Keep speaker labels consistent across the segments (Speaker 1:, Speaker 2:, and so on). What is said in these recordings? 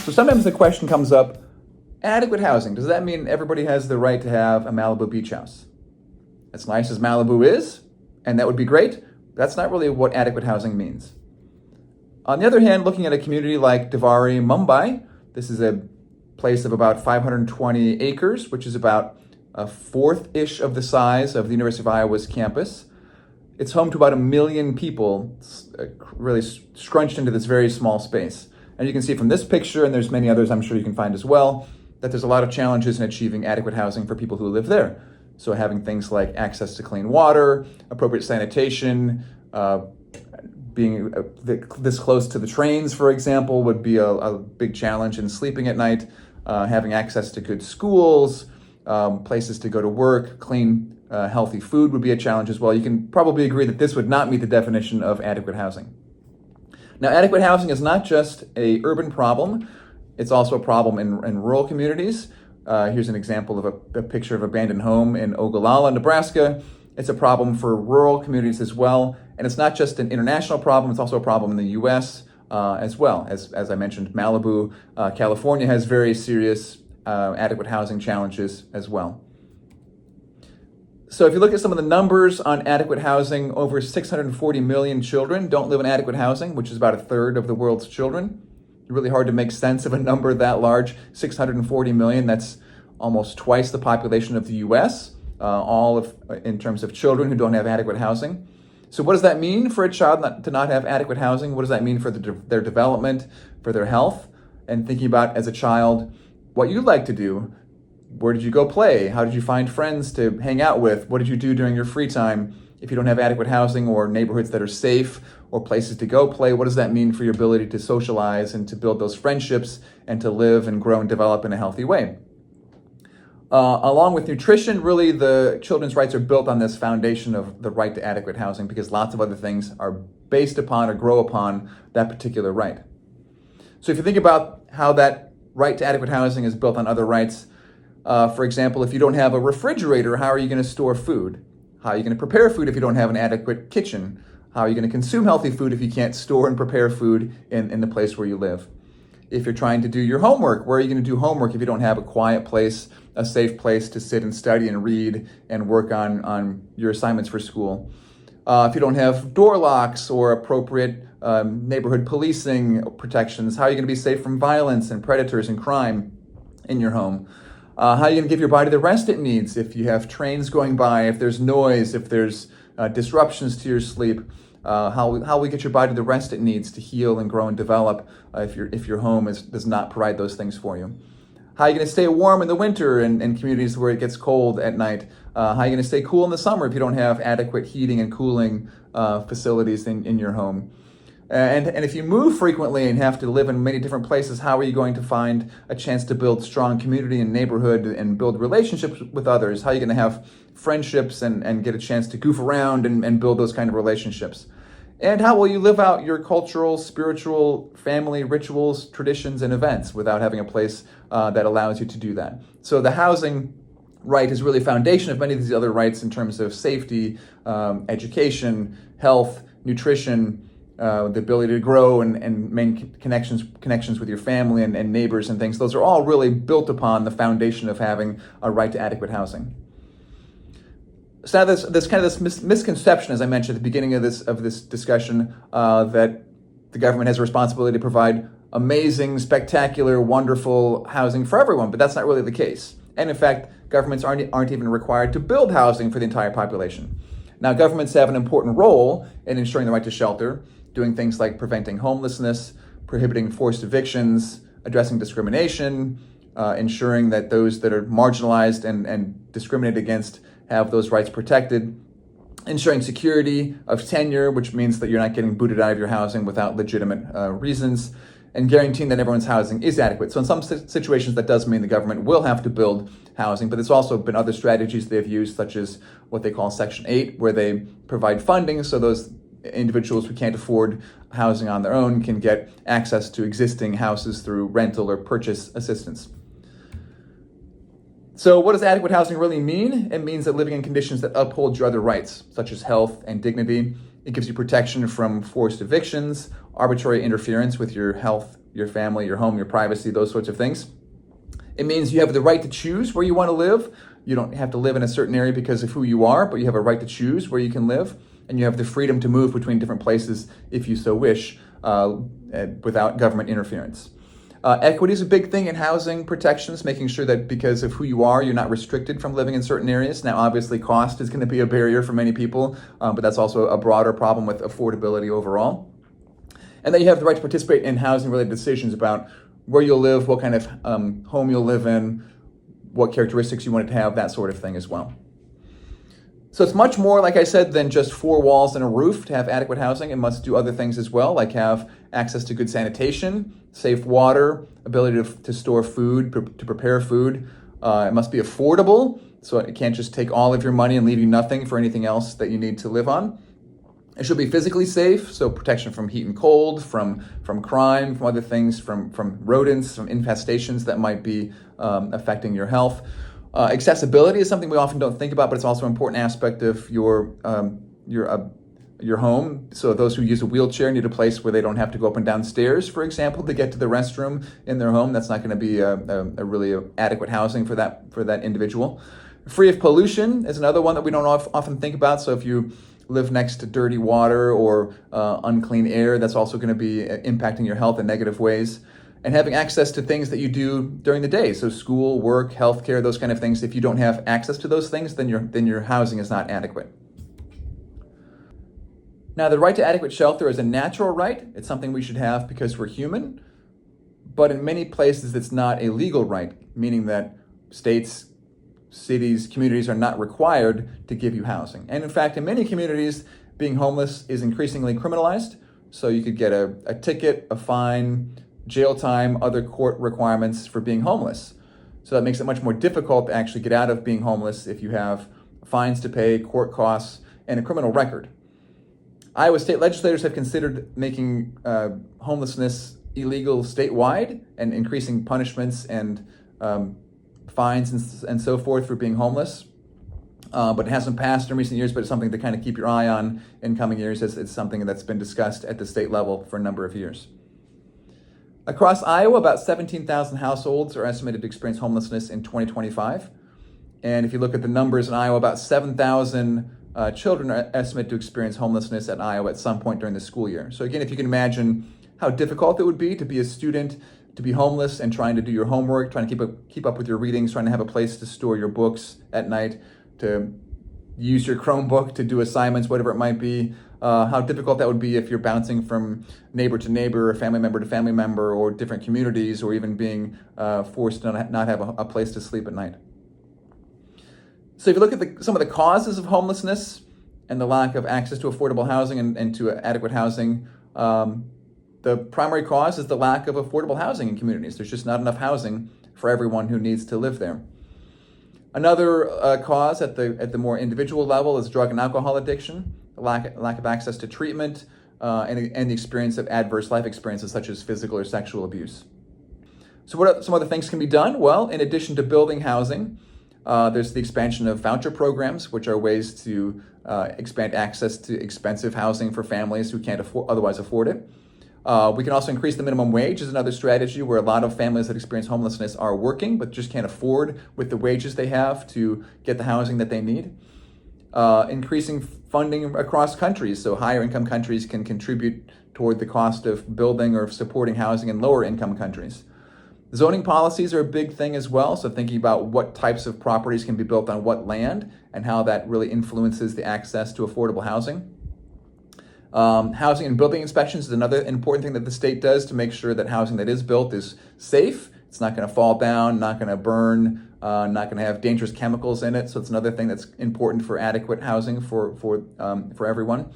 Speaker 1: So sometimes the question comes up, adequate housing, does that mean everybody has the right to have a Malibu beach house? As nice as Malibu is, and that would be great, that's not really what adequate housing means. On the other hand, looking at a community like Devari, Mumbai, this is a place of about 520 acres, which is about a fourth-ish of the size of the University of Iowa's campus. It's home to about 1 million people, really scrunched into this very small space. And you can see from this picture, and there's many others I'm sure you can find as well, that there's a lot of challenges in achieving adequate housing for people who live there. So having things like access to clean water, appropriate sanitation, being this close to the trains, for example, would be a big challenge in sleeping at night. Having access to good schools, places to go to work, clean, healthy food would be a challenge as well. You can probably agree that this would not meet the definition of adequate housing. Now, adequate housing is not just an urban problem, it's also a problem in rural communities. Here's an example of a picture of an abandoned home in Ogallala, Nebraska. It's a problem for rural communities as well. And it's not just an international problem, it's also a problem in the US as well. As I mentioned, Malibu, California has very serious adequate housing challenges as well. So if you look at some of the numbers on adequate housing, over 640 million children don't live in adequate housing, which is about a third of the world's children. It's really hard to make sense of a number that large, 640 million, that's almost twice the population of the US, in terms of children who don't have adequate housing. So what does that mean for a child to not have adequate housing? What does that mean for their development, for their health? And thinking about as a child, what you'd like to do. Where did you go play? How did you find friends to hang out with? What did you do during your free time? If you don't have adequate housing or neighborhoods that are safe or places to go play, what does that mean for your ability to socialize and to build those friendships and to live and grow and develop in a healthy way? Along with nutrition, really the children's rights are built on this foundation of the right to adequate housing because lots of other things are based upon or grow upon that particular right. So if you think about how that right to adequate housing is built on other rights, for example, if you don't have a refrigerator, how are you going to store food? How are you going to prepare food if you don't have an adequate kitchen? How are you going to consume healthy food if you can't store and prepare food in the place where you live? If you're trying to do your homework, where are you going to do homework if you don't have a quiet place, a safe place to sit and study and read and work on your assignments for school? If you don't have door locks or appropriate neighborhood policing protections, how are you going to be safe from violence and predators and crime in your home? How are you going to give your body the rest it needs if you have trains going by, if there's noise, if there's disruptions to your sleep? How will you get your body the rest it needs to heal and grow and develop if your home does not provide those things for you? How are you going to stay warm in the winter in communities where it gets cold at night? How are you going to stay cool in the summer if you don't have adequate heating and cooling facilities in your home? And if you move frequently and have to live in many different places, how are you going to find a chance to build strong community and neighborhood and build relationships with others? How are you going to have friendships and get a chance to goof around and build those kind of relationships? And how will you live out your cultural, spiritual, family rituals, traditions, and events without having a place that allows you to do that? So the housing right is really a foundation of many of these other rights in terms of safety, education, health, nutrition, the ability to grow and maintain connections with your family and neighbors and things. Those are all really built upon the foundation of having a right to adequate housing. So now there's kind of this misconception, as I mentioned at the beginning of this discussion, that the government has a responsibility to provide amazing, spectacular, wonderful housing for everyone, but that's not really the case. And in fact, governments aren't even required to build housing for the entire population. Now, governments have an important role in ensuring the right to shelter, doing things like preventing homelessness, prohibiting forced evictions, addressing discrimination, ensuring that those that are marginalized and discriminated against have those rights protected, ensuring security of tenure, which means that you're not getting booted out of your housing without legitimate reasons, and guaranteeing that everyone's housing is adequate. So in some situations, that does mean the government will have to build housing, but there's also been other strategies they've used, such as what they call Section 8, where they provide funding so those individuals who can't afford housing on their own can get access to existing houses through rental or purchase assistance. So what does adequate housing really mean? It means that living in conditions that uphold your other rights, such as health and dignity. It gives you protection from forced evictions, arbitrary interference with your health your family, your home, your privacy, those sorts of things. It means you have the right to choose where you want to live. You don't have to live in a certain area because of who you are, but you have a right to choose where you can live, and you have the freedom to move between different places if you so wish, without government interference. Equity is a big thing in housing protections, making sure that because of who you are, you're not restricted from living in certain areas. Now, obviously, cost is going to be a barrier for many people, but that's also a broader problem with affordability overall. And then you have the right to participate in housing-related decisions about where you'll live, what kind of home you'll live in, what characteristics you want it to have, that sort of thing as well. So it's much more, like I said, than just 4 walls and a roof to have adequate housing. It must do other things as well, like have access to good sanitation, safe water, ability to store food, to prepare food. It must be affordable, so it can't just take all of your money and leave you nothing for anything else that you need to live on. It should be physically safe, so protection from heat and cold, from crime, from other things, from rodents, from infestations that might be affecting your health. Accessibility is something we often don't think about, but it's also an important aspect of your home. So those who use a wheelchair need a place where they don't have to go up and down stairs, for example, to get to the restroom in their home. That's not going to be a really adequate housing for that individual. Free of pollution is another one that we don't often think about. So if you live next to dirty water or unclean air, that's also going to be impacting your health in negative ways. And having access to things that you do during the day, so school, work, healthcare, those kind of things. If you don't have access to those things, then your housing is not adequate. Now, the right to adequate shelter is a natural right. It's something we should have because we're human. But in many places, it's not a legal right, meaning that states, cities, communities are not required to give you housing. And in fact, in many communities, being homeless is increasingly criminalized. So you could get a ticket, a fine, jail time, other court requirements for being homeless. So that makes it much more difficult to actually get out of being homeless if you have fines to pay, court costs, and a criminal record. Iowa state legislators have considered making homelessness illegal statewide and increasing punishments and fines and so forth for being homeless. But it hasn't passed in recent years, but it's something to kind of keep your eye on in coming years, as it's something that's been discussed at the state level for a number of years. Across Iowa, about 17,000 households are estimated to experience homelessness in 2025. And if you look at the numbers in Iowa, about 7,000 children are estimated to experience homelessness at Iowa at some point during the school year. So again, if you can imagine how difficult it would be to be a student, to be homeless and trying to do your homework, trying to keep up with your readings, trying to have a place to store your books at night, to use your Chromebook to do assignments, whatever it might be, how difficult that would be if you're bouncing from neighbor to neighbor, or family member to family member, or different communities, or even being forced to not have a place to sleep at night. So if you look at some of the causes of homelessness and the lack of access to affordable housing and to adequate housing, the primary cause is the lack of affordable housing in communities. There's just not enough housing for everyone who needs to live there. Another cause at the more individual level is drug and alcohol addiction, the lack of access to treatment, and the experience of adverse life experiences such as physical or sexual abuse. So what some other things can be done? Well, in addition to building housing, there's the expansion of voucher programs, which are ways to expand access to expensive housing for families who can't otherwise afford it. We can also increase the minimum wage is another strategy where a lot of families that experience homelessness are working but just can't afford with the wages they have to get the housing that they need. Increasing funding across countries, so higher income countries can contribute toward the cost of building or supporting housing in lower income countries. Zoning policies are a big thing as well, so thinking about what types of properties can be built on what land and how that really influences the access to affordable housing. Housing and building inspections is another important thing that the state does to make sure that housing that is built is safe. It's not going to fall down, not going to burn, not going to have dangerous chemicals in it. So it's another thing that's important for adequate housing for everyone.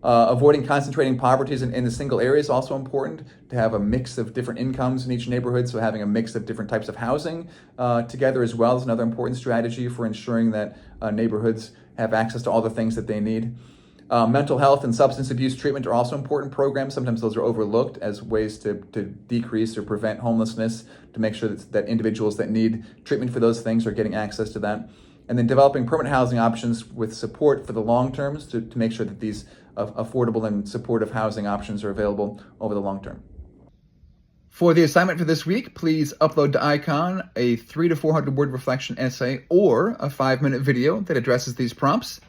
Speaker 1: Avoiding concentrating poverty in a single area is also important, to have a mix of different incomes in each neighborhood. So having a mix of different types of housing together as well is another important strategy for ensuring that neighborhoods have access to all the things that they need. Mental health and substance abuse treatment are also important programs. Sometimes those are overlooked as ways to decrease or prevent homelessness, to make sure that individuals that need treatment for those things are getting access to that. And then developing permanent housing options with support for the long terms to make sure that these affordable and supportive housing options are available over the long term. For the assignment for this week, please upload to Icon a 300 to 400 word reflection essay or a 5-minute video that addresses these prompts.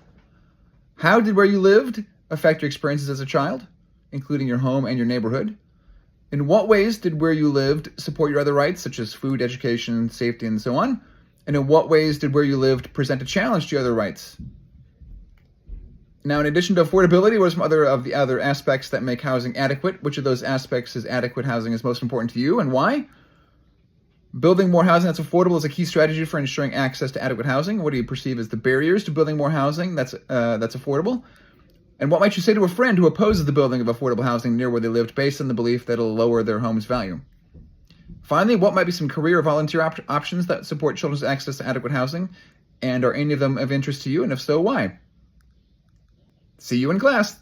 Speaker 1: How did where you lived affect your experiences as a child, including your home and your neighborhood? In what ways did where you lived support your other rights, such as food, education, safety, and so on? And in what ways did where you lived present a challenge to your other rights? Now, in addition to affordability, what are some other aspects that make housing adequate? Which of those aspects is adequate housing is most important to you, and why? Building more housing that's affordable is a key strategy for ensuring access to adequate housing. What do you perceive as the barriers to building more housing that's affordable? And what might you say to a friend who opposes the building of affordable housing near where they lived based on the belief that it'll lower their home's value? Finally, what might be some career or volunteer options that support children's access to adequate housing? And are any of them of interest to you? And if so, why? See you in class.